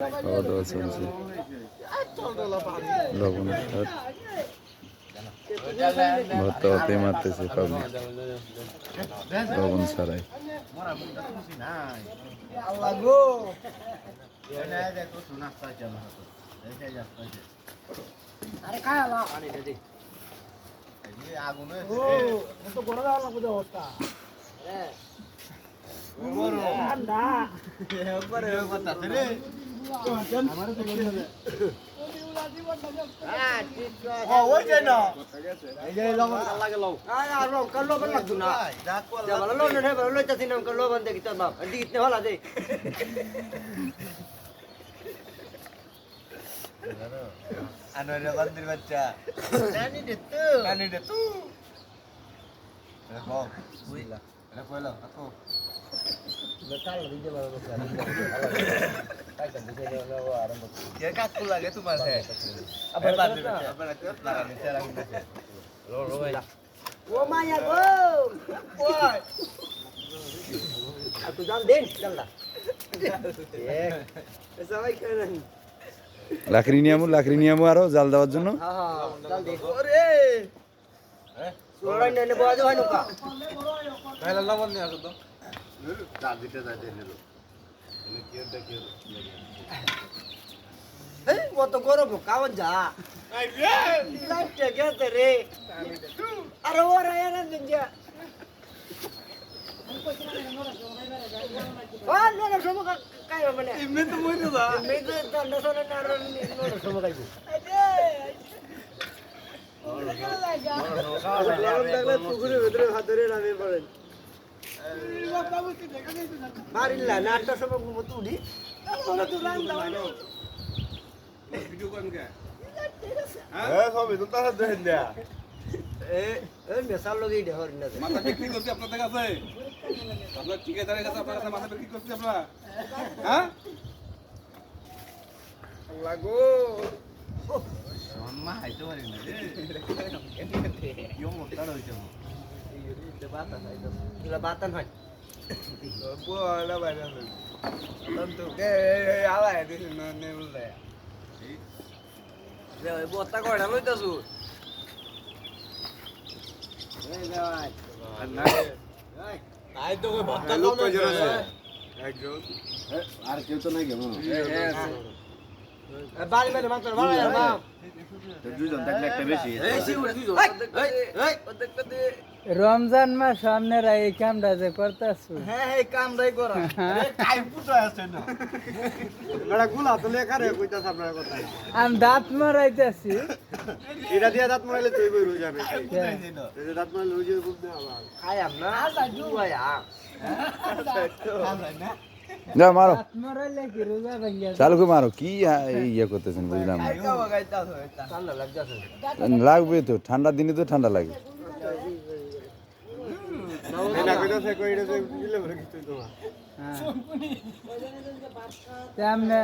খাওয়া দাওয়া চলছে লবণ শাক ভর্তা হতে মারতেছে পাবলিক লবণ ছাড়াই বাচ্চা কাকু লাগে তোমার ও মায়া গো তুই জান দেন চল সবাই কেন লাকড়ি নিয়ে আমু আরো জাল দেওয়ার জন্য জাল দে ওরে সোড়াই নেনে বাজো হয় নকা তাহলে লবণ নিয়ে আসো তো চার দিতে যাইতে নিলো এনে কি এটা কি এই কত গরম কাওন যা আই রে লাইট গেতে রে আরে ওরা এনে দিন যা ওয়া নে সব কাই মানে ইমে তো মই না ইমে তো দন্ড সরে না রে নো সব কাই পুকুরের ভিতরে হাত ধরে নামে পড়েন মারিল্লা না 8টার সময় ঘুমোতে উঠি ভিডিও করেন কে হ্যাঁ সবই তো তারা দেখেন দেয়া এই মেসাল লগেই দেহর না মাথা বিক্রি করতে আপনাদের কাছে আপনার ঠিকাদারের কাছে আপনার কাছে মাথা বিক্রি করতে আপনারা হ্যাঁ লাগো মা হাইতে পারি না রে ইও মোটা হইছে বাতান হয় পোলা বাইরে তন্তু কে আলা দিছ না নে বললে রে বত্তা কয়টা লইতাছু এই যাই আই তো কই ভত্তা লোক কয়জন আছে একজন আর কেউ তো নাই কেন বাড়ি বাইরে মাত্র বাড়ি বাবা দুইজন দেখলে একটা বেশি রমজান মাস সামনে এই কামটা যে করতেছো হ্যাঁ হ্যাঁ কামরাই করা টাইম পুটো আছে না বড় গুলা তো লেখা রে কইতাছ আপনার কথা আমি দাঁত মারাইতেছি এটা দিয়া দাঁত মারাইলে তুই বই রই যাবে এই দাঁত মারাইলে রই যাবে বুঝতে আবার খাই আমরা দুয়া কামরাই না যা মারো দাঁত মারাইলে কি রোজা ভাঙ্গিয়া চালু করে মারো কি ইয়ে করতেছেন বুঝলাম না ঠান্ডা লাগতাছে লাগবে তো ঠান্ডার দিনে তো ঠান্ডা লাগে না কইতাছে কইরা যে দিলে বলে কিছু তোমার তেমনে